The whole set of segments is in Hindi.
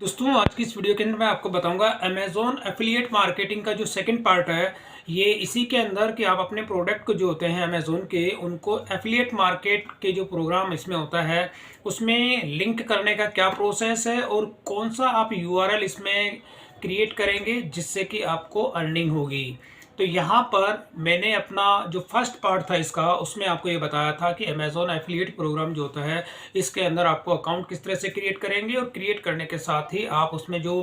दोस्तों आज की इस वीडियो के अंदर मैं आपको बताऊंगा अमेज़ॉन एफिलिएट मार्केटिंग का जो सेकंड पार्ट है। ये इसी के अंदर कि आप अपने प्रोडक्ट को जो होते हैं अमेज़ॉन के उनको एफिलिएट मार्केट के जो प्रोग्राम इसमें होता है उसमें लिंक करने का क्या प्रोसेस है और कौन सा आप यूआरएल इसमें क्रिएट करेंगे जिससे कि आपको अर्निंग होगी। तो यहाँ पर मैंने अपना जो फर्स्ट पार्ट था इसका उसमें आपको ये बताया था कि अमेज़ॉन एफिलिएट प्रोग्राम जो होता है इसके अंदर आपको अकाउंट किस तरह से क्रिएट करेंगे और क्रिएट करने के साथ ही आप उसमें जो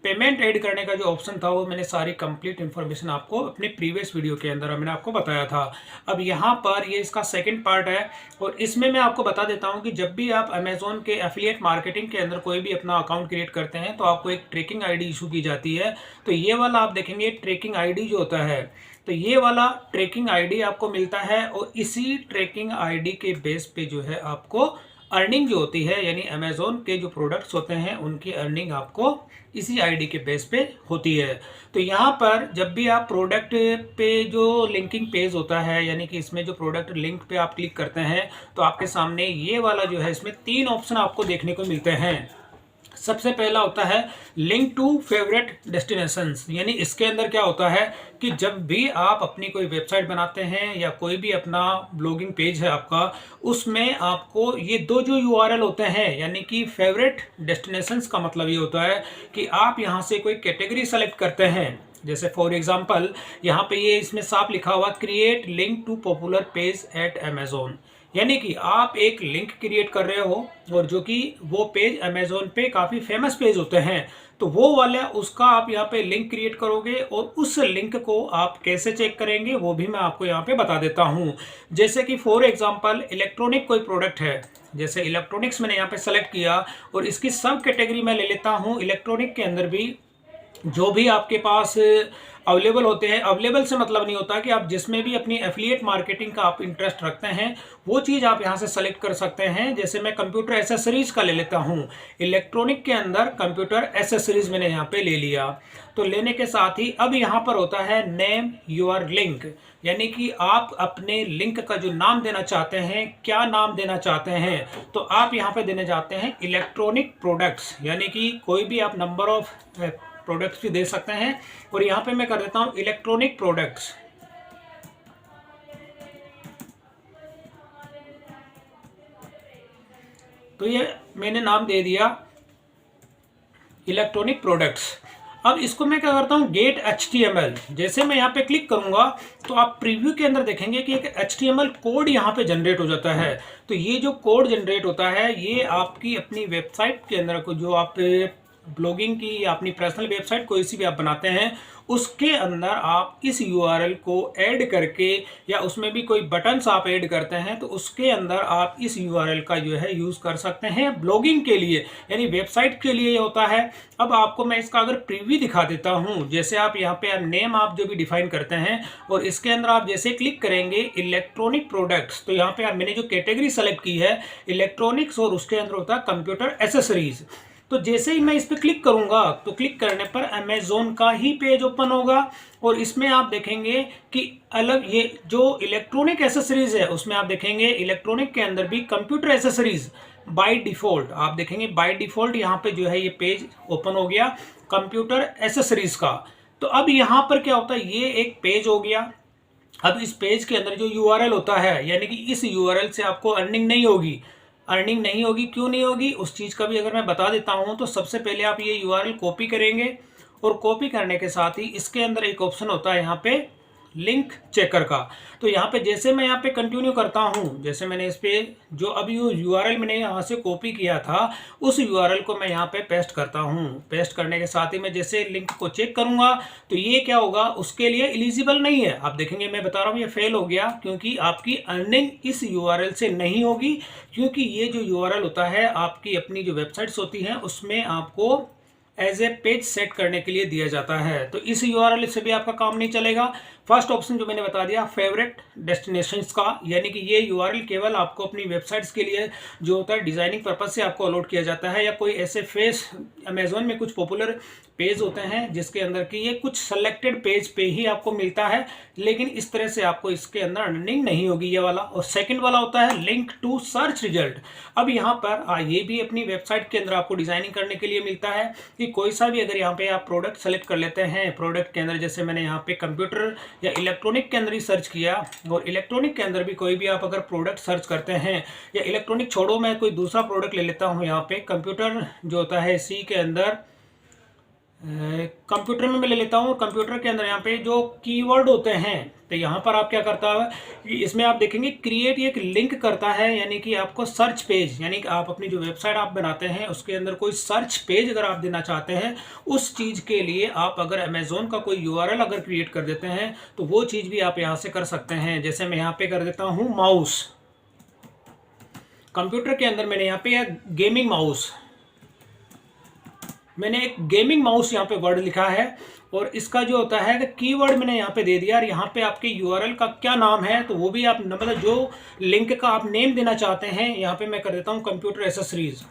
पेमेंट ऐड करने का जो ऑप्शन था वो मैंने सारी कंप्लीट इन्फॉर्मेशन आपको अपने प्रीवियस वीडियो के अंदर मैंने आपको बताया था। अब यहाँ पर ये इसका सेकंड पार्ट है और इसमें मैं आपको बता देता हूँ कि जब भी आप अमेज़ॉन के एफिलिएट मार्केटिंग के अंदर कोई भी अपना अकाउंट क्रिएट करते हैं तो आपको एक ट्रैकिंग आईडी इशू की जाती है। तो ये वाला आप देखेंगे ट्रैकिंग आईडी जो होता है तो ये वाला ट्रैकिंग आईडी आपको मिलता है और इसी ट्रैकिंग आईडी के बेस पे जो है आपको अर्निंग जो होती है यानी अमेज़ॉन के जो प्रोडक्ट्स होते हैं उनकी अर्निंग आपको इसी आईडी के बेस पे होती है। तो यहाँ पर जब भी आप प्रोडक्ट पे जो लिंकिंग पेज होता है यानी कि इसमें जो प्रोडक्ट लिंक पे आप क्लिक करते हैं तो आपके सामने ये वाला जो है इसमें तीन ऑप्शन आपको देखने को मिलते हैं। सबसे पहला होता है लिंक टू फेवरेट डेस्टिनेशंस, यानी इसके अंदर क्या होता है कि जब भी आप अपनी कोई वेबसाइट बनाते हैं या कोई भी अपना ब्लॉगिंग पेज है आपका उसमें आपको ये दो जो यूआरएल होते हैं यानी कि फेवरेट डेस्टिनेशंस का मतलब ये होता है कि आप यहाँ से कोई कैटेगरी सेलेक्ट करते हैं। जैसे फॉर एग्जांपल यहाँ पे ये इसमें साफ लिखा हुआ create link to popular page at Amazon, यानी कि आप एक लिंक क्रिएट कर रहे हो और जो कि वो पेज अमेज़ॉन पे काफ़ी फेमस पेज होते हैं तो वो वाला उसका आप यहाँ पे लिंक क्रिएट करोगे और उस लिंक को आप कैसे चेक करेंगे वो भी मैं आपको यहाँ पे बता देता हूँ। जैसे कि फॉर एग्जांपल इलेक्ट्रॉनिक कोई प्रोडक्ट है, जैसे इलेक्ट्रॉनिक्स मैंने यहाँ पे सेलेक्ट किया और इसकी सब कैटेगरी मैं ले लेता हूँ। इलेक्ट्रॉनिक के अंदर भी जो भी आपके पास अवेलेबल होते हैं, अवेलेबल से मतलब नहीं होता कि आप जिसमें भी अपनी एफिलिएट मार्केटिंग का आप इंटरेस्ट रखते हैं वो चीज़ आप यहां से सेलेक्ट कर सकते हैं। जैसे मैं कंप्यूटर एसेसरीज का ले लेता हूं, इलेक्ट्रॉनिक के अंदर कंप्यूटर एसेसरीज मैंने यहां पे ले लिया। तो लेने के साथ ही अब यहां पर होता है नेम योर लिंक, यानी कि आप अपने लिंक का जो नाम देना चाहते हैं, क्या नाम देना चाहते हैं, तो आप यहाँ पे देने जाते हैं इलेक्ट्रॉनिक प्रोडक्ट्स, यानी कि कोई भी आप नंबर ऑफ प्रोडक्ट्स भी दे सकते हैं। और यहाँ पे मैं कर देता हूँ इलेक्ट्रॉनिक प्रोडक्ट्स। तो ये मैंने नाम दे दिया इलेक्ट्रॉनिक प्रोडक्ट्स। अब इसको मैं क्या करता हूँ गेट HTML, जैसे मैं यहाँ पे क्लिक करूंगा तो आप प्रीव्यू के अंदर देखेंगे कि एक HTML कोड यहाँ पे जनरेट हो जाता है। तो ये जो कोड जनरेट होता है ये आपकी अपनी वेबसाइट के अंदर को जो आप ब्लॉगिंग की या अपनी पर्सनल वेबसाइट कोई सी भी आप बनाते हैं उसके अंदर आप इस यूआरएल को ऐड करके या उसमें भी कोई बटन्स आप ऐड करते हैं तो उसके अंदर आप इस यूआरएल का जो है यूज़ कर सकते हैं ब्लॉगिंग के लिए, यानी वेबसाइट के लिए होता है। अब आपको मैं इसका अगर प्रीव्यू दिखा देता हूं, जैसे आप यहाँ पे नेम आप जो भी डिफाइन करते हैं और इसके अंदर आप जैसे क्लिक करेंगे इलेक्ट्रॉनिक प्रोडक्ट्स तो यहाँ पे मैंने जो कैटेगरी सेलेक्ट की है इलेक्ट्रॉनिक्स और उसके अंदर होता है कंप्यूटर एसेसरीज। तो जैसे ही मैं इस पर क्लिक करूंगा तो क्लिक करने पर अमेज़ॉन का ही पेज ओपन होगा और इसमें आप देखेंगे कि अलग ये जो इलेक्ट्रॉनिक एसेसरीज है उसमें आप देखेंगे इलेक्ट्रॉनिक के अंदर भी कंप्यूटर एसेसरीज बाय डिफॉल्ट आप देखेंगे बाय डिफॉल्ट यहाँ पे जो है ये पेज ओपन हो गया कंप्यूटर एसेसरीज का। तो अब यहाँ पर क्या होता है ये एक पेज हो गया। अब इस पेज के अंदर जो यूआरएल होता है यानी कि इस यूआरएल से आपको अर्निंग नहीं होगी। अर्निंग नहीं होगी क्यों नहीं होगी उस चीज़ का भी अगर मैं बता देता हूं तो सबसे पहले आप ये यूआरएल कॉपी करेंगे और कॉपी करने के साथ ही इसके अंदर एक ऑप्शन होता है यहाँ पे लिंक चेकर का। तो यहाँ पे जैसे मैं यहाँ पे कंटिन्यू करता हूँ, जैसे मैंने इस पे जो अभी यूआरएल मैंने यहाँ से कॉपी किया था उस यूआरएल को मैं यहाँ पे पेस्ट करता हूँ। पेस्ट करने के साथ ही मैं जैसे लिंक को चेक करूँगा तो ये क्या होगा उसके लिए एलिजिबल नहीं है। आप देखेंगे मैं बता रहा हूँ ये फेल हो गया क्योंकि आपकी अर्निंग इस यूआरएल से नहीं होगी, क्योंकि ये जो यूआरएल होता है आपकी अपनी जो वेबसाइट्स होती हैं उसमें आपको एज ए पेज सेट करने के लिए दिया जाता है। तो इस यूआरएल से भी आपका काम नहीं चलेगा। फर्स्ट ऑप्शन जो मैंने बता दिया फेवरेट डेस्टिनेशंस का, यानी कि ये यूआरएल केवल आपको अपनी वेबसाइट्स के लिए जो होता है डिजाइनिंग पर्पज से आपको अलॉट किया जाता है या कोई ऐसे फेस अमेज़ॉन में कुछ पॉपुलर पेज होते हैं जिसके अंदर कि ये कुछ सेलेक्टेड पेज पे ही आपको मिलता है, लेकिन इस तरह से आपको इसके अंदर अर्निंग नहीं होगी ये वाला। और सेकंड वाला होता है लिंक टू सर्च रिजल्ट। अब यहाँ पर ये भी अपनी वेबसाइट के अंदर आपको डिजाइनिंग करने के लिए मिलता है कि कोई सा भी अगर यहाँ पे आप प्रोडक्ट सेलेक्ट कर लेते हैं, प्रोडक्ट के अंदर जैसे मैंने यहाँ पे कंप्यूटर या इलेक्ट्रॉनिक के अंदर ही सर्च किया, और इलेक्ट्रॉनिक के अंदर भी कोई भी आप अगर प्रोडक्ट सर्च करते हैं, या इलेक्ट्रॉनिक छोड़ो मैं कोई दूसरा प्रोडक्ट ले लेता हूँ, यहाँ पे कंप्यूटर जो होता है इसी के अंदर कंप्यूटर में मैं ले लेता हूँ। कंप्यूटर के अंदर यहाँ पे जो कीवर्ड होते हैं, तो यहाँ पर आप क्या करता है कि इसमें आप देखेंगे क्रिएट एक लिंक करता है, यानी कि आपको सर्च पेज, यानी कि आप अपनी जो वेबसाइट आप बनाते हैं उसके अंदर कोई सर्च पेज अगर आप देना चाहते हैं, उस चीज़ के लिए आप अगर अमेजोन का कोई यूआरएल अगर क्रिएट कर देते हैं तो वो चीज़ भी आप यहाँ से कर सकते हैं। जैसे मैं यहाँ पे कर देता हूँ माउस, कंप्यूटर के अंदर मैंने यहाँ पे गेमिंग माउस, मैंने एक गेमिंग माउस यहाँ पे वर्ड लिखा है, और इसका जो होता है कि कीवर्ड मैंने यहाँ पे दे दिया, और यहाँ पे आपके यूआरएल का क्या नाम है तो वो भी आप मतलब जो लिंक का आप नेम देना चाहते हैं, यहाँ पे मैं कर देता हूँ कंप्यूटर एसेसरीज।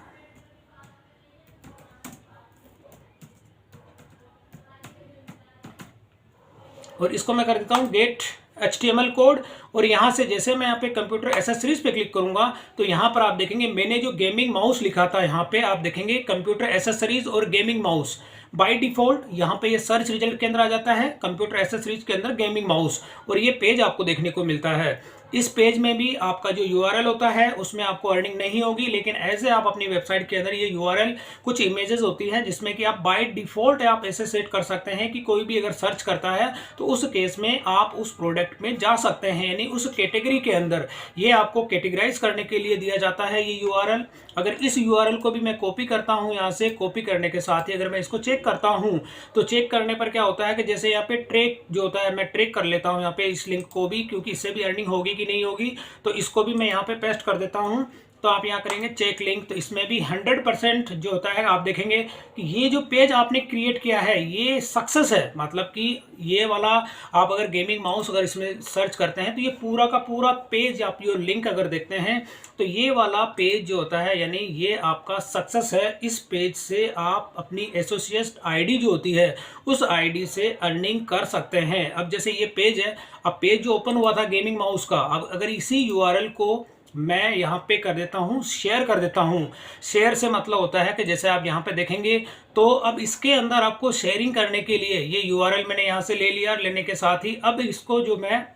और इसको मैं कर देता हूँ गेट HTML कोड, और यहाँ से जैसे मैं यहाँ पे कंप्यूटर एसेसरीज पे क्लिक करूंगा तो यहाँ पर आप देखेंगे मैंने जो गेमिंग माउस लिखा था, यहाँ पे आप देखेंगे कंप्यूटर एसेसरीज और गेमिंग माउस, बाय डिफॉल्ट यहाँ पे ये सर्च रिजल्ट के अंदर आ जाता है कंप्यूटर एसेसरीज के अंदर गेमिंग माउस, और ये पेज आपको देखने को मिलता है। इस पेज में भी आपका जो यूआरएल होता है उसमें आपको अर्निंग नहीं होगी, लेकिन ऐसे आप अपनी वेबसाइट के अंदर ये यूआरएल कुछ इमेजेस होती हैं जिसमें कि आप बाय डिफॉल्ट आप ऐसे सेट कर सकते हैं कि कोई भी अगर सर्च करता है तो उस केस में आप उस प्रोडक्ट में जा सकते हैं, यानी उस कैटेगरी के अंदर ये आपको कैटेगराइज करने के लिए दिया जाता है ये यूआरएल। अगर इस यूआरएल को भी मैं कॉपी करता हूं, यहाँ से कॉपी करने के साथ ही अगर मैं इसको चेक करता हूं तो चेक करने पर क्या होता है कि जैसे यहाँ पे ट्रैक जो होता है मैं ट्रैक कर लेता हूँ यहाँ पे इस लिंक को भी, क्योंकि इससे भी अर्निंग होगी कि नहीं होगी, तो इसको भी मैं यहाँ पे पेस्ट कर देता हूँ। तो आप यहाँ करेंगे चेक लिंक, तो इसमें भी 100% जो होता है आप देखेंगे कि ये जो पेज आपने क्रिएट किया है ये सक्सेस है, मतलब कि ये वाला आप अगर गेमिंग माउस अगर इसमें सर्च करते हैं तो ये पूरा का पूरा पेज आप जो लिंक अगर देखते हैं तो ये वाला पेज जो होता है यानी ये आपका सक्सेस है। इस पेज से आप अपनी एसोसिएट आईडी जो होती है उस आईडी से अर्निंग कर सकते हैं। अब जैसे ये पेज है, अब पेज जो ओपन हुआ था गेमिंग माउस का, अब अगर इसी यूआरएल को मैं यहाँ पे कर देता हूँ शेयर कर देता हूँ। शेयर से मतलब होता है कि जैसे आप यहाँ पे देखेंगे तो अब इसके अंदर आपको शेयरिंग करने के लिए ये यूआरएल मैंने यहाँ से ले लिया, लेने के साथ ही अब इसको जो मैं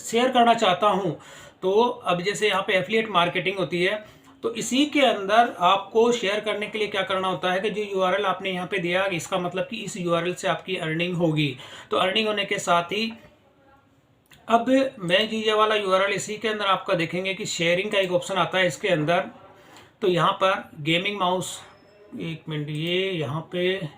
शेयर करना चाहता हूँ, तो अब जैसे यहाँ पे एफिलिएट मार्केटिंग होती है तो इसी के अंदर आपको शेयर करने के लिए क्या करना होता है कि जो यूआरएल आपने यहाँ पे दिया इसका मतलब कि इस यूआरएल से आपकी अर्निंग होगी। तो अर्निंग होने के साथ ही अब मैं ये वाला यूआरएल इसी के अंदर आपका देखेंगे कि शेयरिंग का एक ऑप्शन आता है इसके अंदर, तो यहाँ पर गेमिंग माउस, एक मिनट ये यहाँ पे,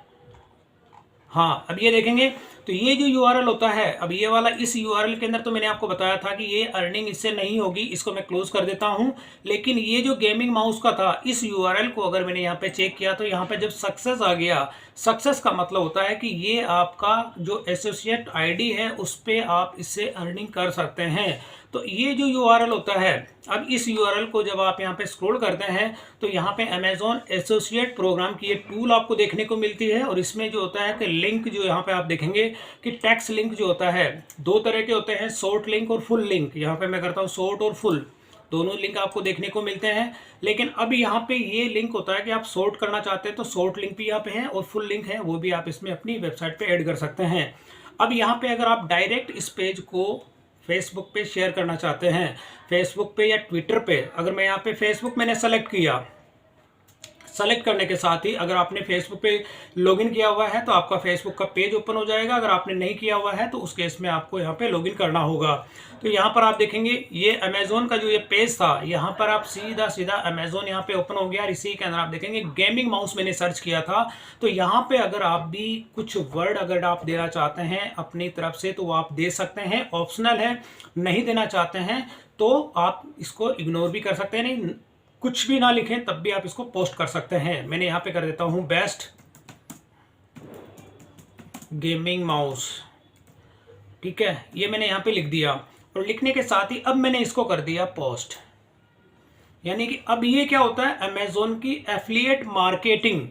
हाँ अब ये देखेंगे तो ये जो यूआरएल होता है अब ये वाला इस यूआरएल के अंदर तो मैंने आपको बताया था कि ये अर्निंग इससे नहीं होगी, इसको मैं क्लोज कर देता हूं। लेकिन ये जो गेमिंग माउस का था इस यूआरएल को अगर मैंने यहाँ पे चेक किया तो यहाँ पे जब सक्सेस आ गया, सक्सेस का मतलब होता है कि ये आपका जो एसोसिएट आईडी है उस पर आप इससे अर्निंग कर सकते हैं। तो ये जो यूआरएल होता है, अब इस यूआरएल को जब आप यहाँ पे स्क्रॉल करते हैं तो यहाँ पे अमेजोन एसोसिएट प्रोग्राम की ये टूल आपको देखने को मिलती है, और इसमें जो होता है कि लिंक जो यहाँ पे आप देखेंगे कि टेक्स्ट लिंक जो होता है दो तरह के होते हैं, शॉर्ट लिंक और फुल लिंक। यहाँ पे मैं करता हूँ शॉर्ट और फुल, दोनों लिंक आपको देखने को मिलते हैं। लेकिन अब यहाँ पे ये लिंक होता है कि आप शॉर्ट करना चाहते हैं तो शॉर्ट लिंक भी यहाँ पे है, और फुल लिंक है वो भी आप इसमें अपनी वेबसाइट पे ऐड कर सकते हैं। अब यहाँ पे अगर आप डायरेक्ट इस पेज को फेसबुक पे शेयर करना चाहते हैं, फेसबुक पे या ट्विटर पे, अगर मैं यहाँ पे फेसबुक मैंने सेलेक्ट किया, सेलेक्ट करने के साथ ही अगर आपने फेसबुक पे लॉगिन किया हुआ है तो आपका फेसबुक का पेज ओपन हो जाएगा। अगर आपने नहीं किया हुआ है तो उस केस में आपको यहाँ पे लॉगिन करना होगा। तो यहाँ पर आप देखेंगे ये अमेजोन का जो ये पेज था, यहाँ पर आप सीधा सीधा अमेजोन यहाँ पे ओपन हो गया, और इसी के अंदर आप देखेंगे गेमिंग माउस मैंने सर्च किया था। तो यहाँ पे अगर आप भी कुछ वर्ड अगर आप देना चाहते हैं अपनी तरफ से तो वो आप दे सकते हैं, ऑप्शनल है। नहीं देना चाहते हैं तो आप इसको इग्नोर भी कर सकते हैं, नहीं कुछ भी ना लिखें तब भी आप इसको पोस्ट कर सकते हैं। मैंने यहाँ पे कर देता हूँ बेस्ट गेमिंग माउस, ठीक है, ये मैंने यहाँ पे लिख दिया, और लिखने के साथ ही अब मैंने इसको कर दिया पोस्ट। यानी कि अब ये क्या होता है, अमेजोन की एफिलिएट मार्केटिंग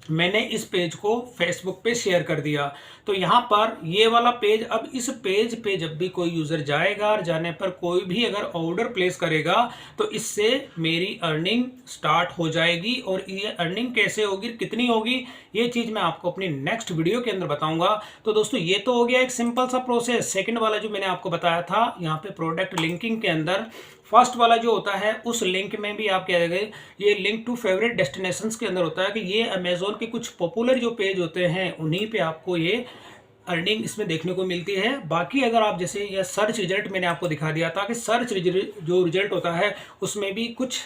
मैंने इस पेज को फेसबुक पे शेयर कर दिया। तो यहाँ पर ये वाला पेज, अब इस पेज पे जब भी कोई यूज़र जाएगा और जाने पर कोई भी अगर ऑर्डर प्लेस करेगा तो इससे मेरी अर्निंग स्टार्ट हो जाएगी। और ये अर्निंग कैसे होगी, कितनी होगी, ये चीज़ मैं आपको अपनी नेक्स्ट वीडियो के अंदर बताऊंगा। तो दोस्तों ये तो हो गया एक सिंपल सा प्रोसेस। सेकंड वाला जो मैंने आपको बताया था यहाँ पे प्रोडक्ट लिंकिंग के अंदर, फर्स्ट वाला जो होता है उस लिंक में भी आप क्या करेंगे, ये लिंक टू फेवरेट डेस्टिनेशंस के अंदर होता है कि ये अमेजोन के कुछ पॉपुलर जो पेज होते हैं उन्हीं पे आपको ये अर्निंग इसमें देखने को मिलती है। बाकी अगर आप जैसे ये सर्च रिजल्ट मैंने आपको दिखा दिया था कि सर्च जो रिजल्ट होता है उसमें भी कुछ,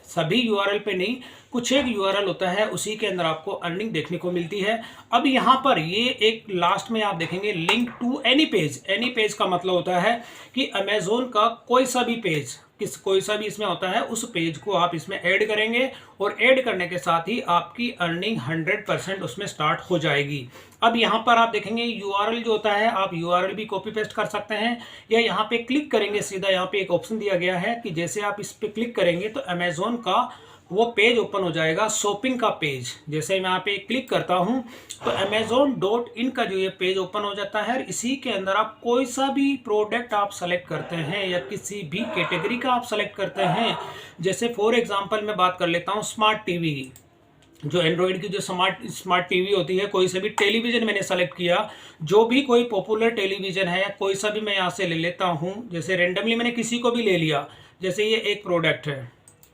सभी यूआरएल पे नहीं, कुछ एक यूआरएल होता है उसी के अंदर आपको अर्निंग देखने को मिलती है। अब यहाँ पर ये एक लास्ट में आप देखेंगे link to any page. Any page का मतलब होता है कि अमेजोन का कोई सा भी पेज, कोई सा भी इसमें होता है उस पेज को आप इसमें ऐड करेंगे और ऐड करने के साथ ही आपकी अर्निंग 100% उसमें स्टार्ट हो जाएगी। अब यहाँ पर आप देखेंगे यूआरएल जो होता है, आप यूआरएल भी कॉपी पेस्ट कर सकते हैं या यहाँ पे क्लिक करेंगे सीधा, यहाँ पे एक ऑप्शन दिया गया है कि जैसे आप इस पे क्लिक करेंगे तो अमेजोन का वो पेज ओपन हो जाएगा, शॉपिंग का पेज। जैसे मैं यहाँ पे क्लिक करता हूँ तो amazon.in का जो ये पेज ओपन हो जाता है। इसी के अंदर आप कोई सा भी प्रोडक्ट आप सेलेक्ट करते हैं या किसी भी कैटेगरी का आप सेलेक्ट करते हैं, जैसे फॉर एग्जांपल मैं बात कर लेता हूँ स्मार्ट टीवी की, जो एंड्रॉइड की जो स्मार्ट टीवी होती है, कोई सा भी टेलीविज़न मैंने सेलेक्ट किया, जो भी कोई पॉपुलर टेलीविज़न है या कोई सा भी मैं यहाँ से ले लेता हूँ। जैसे रेंडमली मैंने किसी को भी ले लिया, जैसे ये एक प्रोडक्ट है,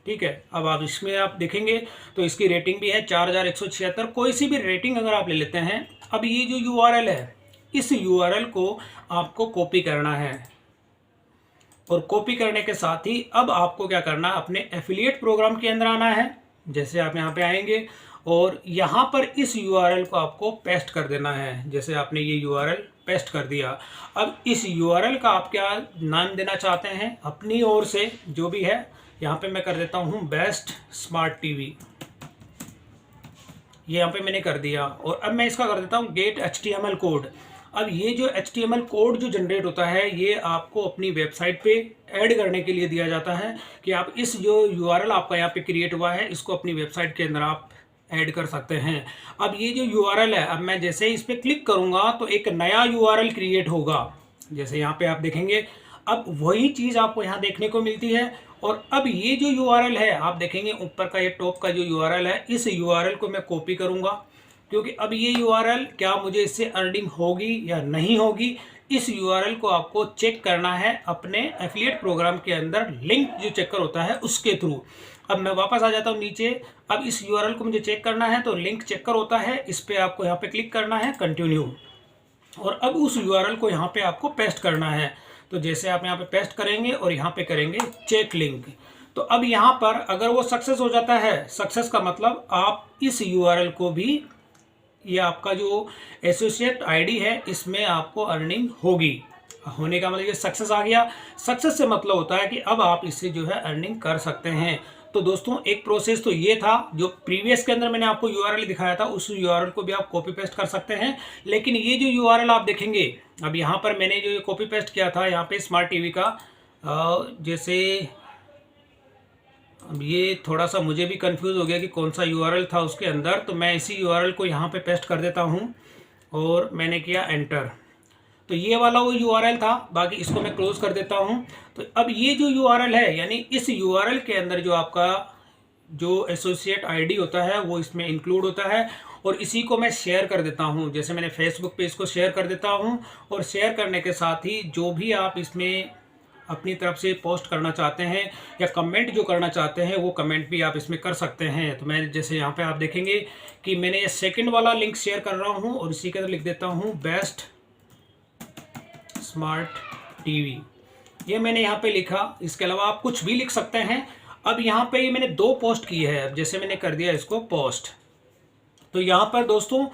ठीक है। अब आप इसमें आप देखेंगे तो इसकी रेटिंग भी है 4176। कोई सी भी रेटिंग अगर आप ले लेते हैं। अब ये जो यूआरएल है, इस यूआरएल को आपको कॉपी करना है और कॉपी करने के साथ ही अब आपको क्या करना है, अपने एफिलिएट प्रोग्राम के अंदर आना है। जैसे आप यहाँ पे आएंगे और यहाँ पर इस यूआरएल को आपको पेस्ट कर देना है। जैसे आपने ये यूआरएल पेस्ट कर दिया, अब इस यूआरएल का आप क्या नाम देना चाहते हैं अपनी ओर से, जो भी है, यहाँ पे मैं कर देता हूँ बेस्ट स्मार्ट टीवी, ये यहाँ पे मैंने कर दिया। और अब मैं इसका कर देता हूँ गेट HTML कोड। अब ये जो HTML कोड जो जनरेट होता है ये आपको अपनी वेबसाइट पे ऐड करने के लिए दिया जाता है कि आप इस जो यूआरएल आपका यहाँ पे क्रिएट हुआ है इसको अपनी वेबसाइट के अंदर आप ऐड कर सकते हैं। अब ये जो यूआरएल है, अब मैं जैसे इस पर क्लिक करूँगा तो एक नया यूआरएल क्रिएट होगा। जैसे यहाँ पे आप देखेंगे अब वही चीज़ आपको यहाँ देखने को मिलती है। और अब ये जो यूआरएल है आप देखेंगे ऊपर का ये टॉप का जो यूआरएल है, इस यूआरएल को मैं कॉपी करूँगा, क्योंकि अब ये यूआरएल क्या मुझे इससे अर्निंग होगी या नहीं होगी, इस यूआरएल को आपको चेक करना है अपने एफिलिएट प्रोग्राम के अंदर लिंक जो चेकर होता है उसके थ्रू। अब मैं वापस आ जाता हूँ नीचे। अब इस यूआरएल को मुझे चेक करना है तो लिंक चेकर होता है, इस पर आपको यहाँ पे क्लिक करना है, कंटिन्यू, और अब उस यूआरएल को यहाँ पे आपको पेस्ट करना है। तो जैसे आप यहाँ पे पेस्ट करेंगे और यहाँ पे करेंगे चेक लिंक, तो अब यहाँ पर अगर वो सक्सेस हो जाता है, सक्सेस का मतलब आप इस यूआरएल को भी, ये आपका जो एसोसिएट आईडी है इसमें आपको अर्निंग होगी। होने का मतलब ये सक्सेस आ गया। सक्सेस से मतलब होता है कि अब आप इससे जो है अर्निंग कर सकते हैं। तो दोस्तों एक प्रोसेस तो ये था जो प्रीवियस के अंदर मैंने आपको यूआरएल दिखाया था, उस यूआरएल को भी आप कॉपी पेस्ट कर सकते हैं। लेकिन ये जो यूआरएल आप देखेंगे, अब यहाँ पर मैंने जो कॉपी पेस्ट किया था यहाँ पे स्मार्ट टीवी का, जैसे अब ये थोड़ा सा मुझे भी कंफ्यूज हो गया कि कौन सा यूआरएल था उसके अंदर, तो मैं इसी यूआरएल को यहाँ पे पेस्ट कर देता हूँ और मैंने किया एंटर। तो ये वाला वो यूआरएल था, बाकी इसको मैं क्लोज कर देता हूँ। तो अब ये जो यूआरएल है, यानी इस यूआरएल के अंदर जो आपका जो एसोसिएट आईडी होता है वो इसमें इंक्लूड होता है, और इसी को मैं शेयर कर देता हूँ। जैसे मैंने फेसबुक पे इसको शेयर कर देता हूँ, और शेयर करने के साथ ही जो भी आप इसमें अपनी तरफ से पोस्ट करना चाहते हैं या कमेंट जो करना चाहते हैं वो कमेंट भी आप इसमें कर सकते हैं। तो मैं जैसे यहाँ पे आप देखेंगे कि मैंने ये सेकंड वाला लिंक शेयर कर रहा हूँ और इसी के अंदर लिख देता हूँ बेस्ट स्मार्ट टीवी, ये मैंने यहाँ पे लिखा। इसके अलावा आप कुछ भी लिख सकते हैं। अब यहाँ पे ये मैंने 2 पोस्ट की है, अब जैसे मैंने कर दिया इसको पोस्ट, तो यहाँ पर दोस्तों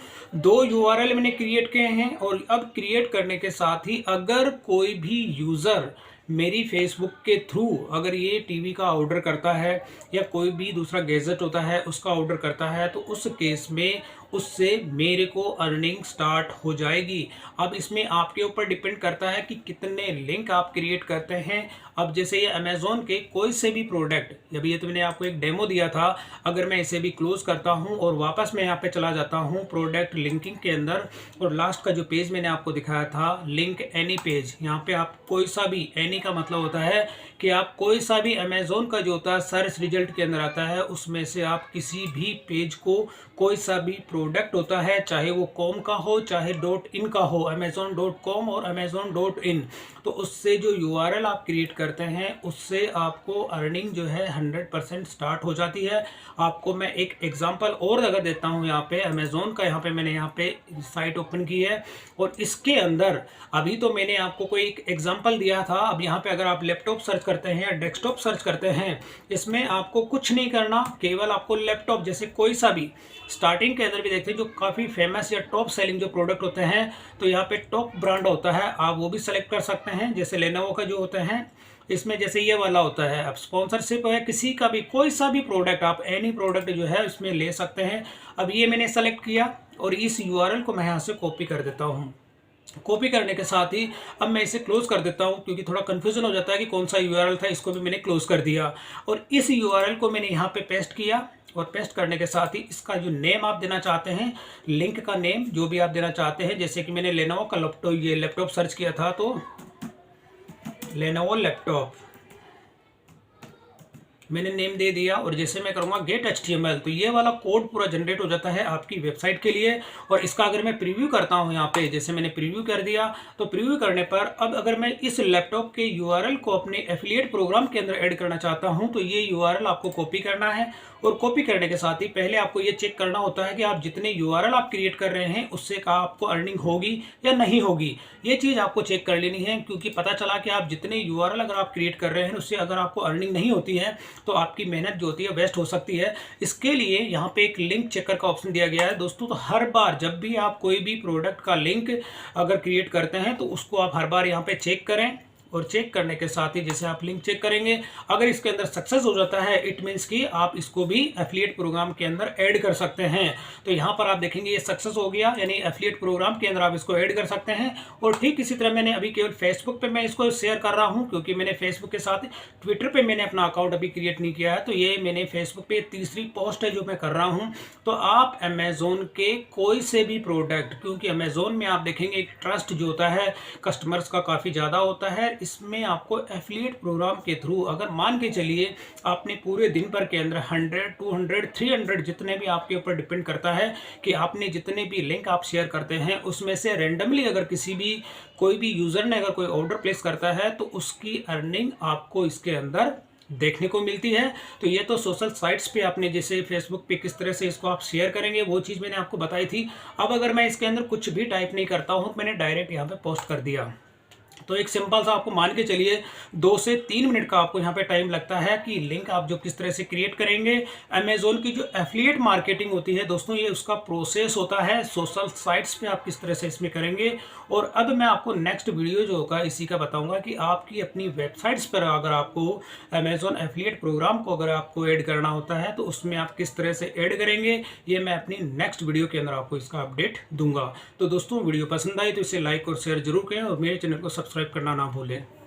2 यूआरएल मैंने क्रिएट किए हैं। और अब क्रिएट करने के साथ ही अगर कोई भी यूज़र मेरी फेसबुक के थ्रू अगर ये टीवी का ऑर्डर करता है या कोई भी दूसरा गैजेट होता है उसका ऑर्डर करता है, तो उस केस में उससे मेरे को अर्निंग स्टार्ट हो जाएगी। अब इसमें आपके ऊपर डिपेंड करता है कि कितने लिंक आप क्रिएट करते हैं। अब जैसे ये अमेज़ॉन के कोई से भी प्रोडक्ट, अभी ये तो मैंने आपको एक डेमो दिया था, अगर मैं इसे भी क्लोज करता हूं और वापस मैं यहाँ पे चला जाता हूं प्रोडक्ट लिंकिंग के अंदर, और लास्ट का जो पेज मैंने आपको दिखाया था लिंक एनी पेज, यहाँ पे आप कोई सा भी, एनी का मतलब होता है कि आप कोई सा भी अमेज़ॉन का जो होता है सर्च रिजल्ट के अंदर आता है उसमें से आप किसी भी पेज को, कोई सा भी प्रोडक्ट होता है, चाहे वो कॉम का हो चाहे .in का हो, amazon.com और amazon.in, तो उससे जो URL आप क्रिएट करते हैं उससे आपको अर्निंग जो है 100% स्टार्ट हो जाती है। आपको मैं एक एग्जांपल और अगर देता हूं, यहाँ पे अमेज़ॉन का, यहाँ पे मैंने यहाँ पे साइट ओपन की है और इसके अंदर अभी तो मैंने आपको कोई एक एग्जांपल दिया था। अब यहाँ पे अगर आप लैपटॉप सर्च करते हैं या डेस्कटॉप सर्च करते हैं, इसमें आपको कुछ नहीं करना, केवल आपको लैपटॉप जैसे कोई सा भी, स्टार्टिंग के अंदर भी देखते हैं जो काफ़ी फेमस या टॉप सेलिंग जो प्रोडक्ट होते हैं, तो यहाँ पे टॉप ब्रांड होता है, आप वो भी सेलेक्ट कर सकते हैं। जैसे लेनोवो का जो होता है, इसमें जैसे ये वाला होता है, अब स्पॉन्सरशिप है किसी का भी, कोई सा भी प्रोडक्ट आप एनी प्रोडक्ट जो है इसमें ले सकते हैं। अब ये मैंने सेलेक्ट किया और इस URL को मैं यहाँ से कॉपी कर देता हूँ। कॉपी करने के साथ ही अब मैं इसे क्लोज कर देता हूं, क्योंकि थोड़ा कंफ्यूजन हो जाता है कि कौन सा URL था, इसको भी मैंने क्लोज कर दिया। और इस URL को मैंने यहाँ पे पेस्ट किया और पेस्ट करने के साथ ही इसका जो नेम आप देना चाहते हैं, लिंक का नेम जो भी आप देना चाहते हैं, जैसे कि मैंने लेनोवो का लैपटॉप सर्च किया था, तो लेनोवो लैपटॉप मैंने नेम दे दिया। और जैसे मैं करूँगा गेट HTML, तो ये वाला कोड पूरा जनरेट हो जाता है आपकी वेबसाइट के लिए। और इसका अगर मैं प्रीव्यू करता हूँ यहाँ पे, जैसे मैंने प्रीव्यू कर दिया, तो प्रीव्यू करने पर अब अगर मैं इस लैपटॉप के URL को अपने एफिलिएट प्रोग्राम के अंदर ऐड करना चाहता हूँ, तो ये URL आपको कॉपी करना है। और कॉपी करने के साथ ही पहले आपको ये चेक करना होता है कि आप जितने URL आप क्रिएट कर रहे हैं उससे का आपको अर्निंग होगी या नहीं होगी। ये चीज़ आपको चेक कर लेनी है, क्योंकि पता चला कि आप जितने URL अगर आप क्रिएट कर रहे हैं उससे अगर आपको अर्निंग नहीं होती है तो आपकी मेहनत जो होती है वेस्ट हो सकती है। इसके लिए यहाँ पे एक लिंक चेकर का ऑप्शन दिया गया है दोस्तों। तो हर बार जब भी आप कोई भी प्रोडक्ट का लिंक अगर क्रिएट करते हैं तो उसको आप हर बार यहाँ पे चेक करें। और चेक करने के साथ ही जैसे आप लिंक चेक करेंगे, अगर इसके अंदर सक्सेस हो जाता है, इट मीन्स कि आप इसको भी एफिलिएट प्रोग्राम के अंदर ऐड कर सकते हैं। तो यहाँ पर आप देखेंगे ये सक्सेस हो गया, यानी एफिलिएट प्रोग्राम के अंदर आप इसको ऐड कर सकते हैं। और ठीक इसी तरह मैंने अभी केवल फेसबुक पे मैं इसको शेयर कर रहा हूँ, क्योंकि मैंने फेसबुक के साथ ट्विटर पे मैंने अपना अकाउंट अभी क्रिएट नहीं किया है, तो ये मैंने फेसबुक पे तीसरी पोस्ट है जो मैं कर रहा हूँ। तो आप अमेजोन के कोई से भी प्रोडक्ट, क्योंकि अमेजोन में आप देखेंगे एक ट्रस्ट जो होता है कस्टमर्स का काफ़ी ज़्यादा होता है, इसमें आपको एफिलिएट प्रोग्राम के थ्रू अगर मान के चलिए आपने पूरे दिन भर के अंदर 100, 200, 300 जितने भी आपके ऊपर डिपेंड करता है कि आपने जितने भी लिंक आप शेयर करते हैं उसमें से रेंडमली अगर किसी भी कोई भी यूज़र ने अगर कोई ऑर्डर प्लेस करता है तो उसकी अर्निंग आपको इसके अंदर देखने को मिलती है। तो ये तो सोशल साइट्स पे आपने जैसे फेसबुक पे किस तरह से इसको आप शेयर करेंगे वो चीज़ मैंने आपको बताई थी। अब अगर मैं इसके अंदर कुछ भी टाइप नहीं करता हूँ, मैंने डायरेक्ट यहाँ पे पोस्ट कर दिया, तो एक सिंपल सा आपको मान के चलिए 2 से 3 मिनट का आपको यहाँ पे टाइम लगता है कि लिंक आप जो किस तरह से क्रिएट करेंगे। अमेजोन की जो एफिलिएट मार्केटिंग होती है दोस्तों, ये उसका प्रोसेस होता है, सोशल साइट्स पे आप किस तरह से इसमें करेंगे। और अब मैं आपको नेक्स्ट वीडियो जो होगा इसी का बताऊंगा कि आपकी अपनी वेबसाइट्स पर अगर आपको अमेजोन एफिलिएट प्रोग्राम को अगर आपको ऐड करना होता है तो उसमें आप किस तरह से ऐड करेंगे, ये मैं अपनी नेक्स्ट वीडियो के अंदर आपको इसका अपडेट दूंगा। तो दोस्तों वीडियो पसंद आई तो इसे लाइक और शेयर जरूर करें और मेरे चैनल को सब्सक्राइब करना ना भूलें।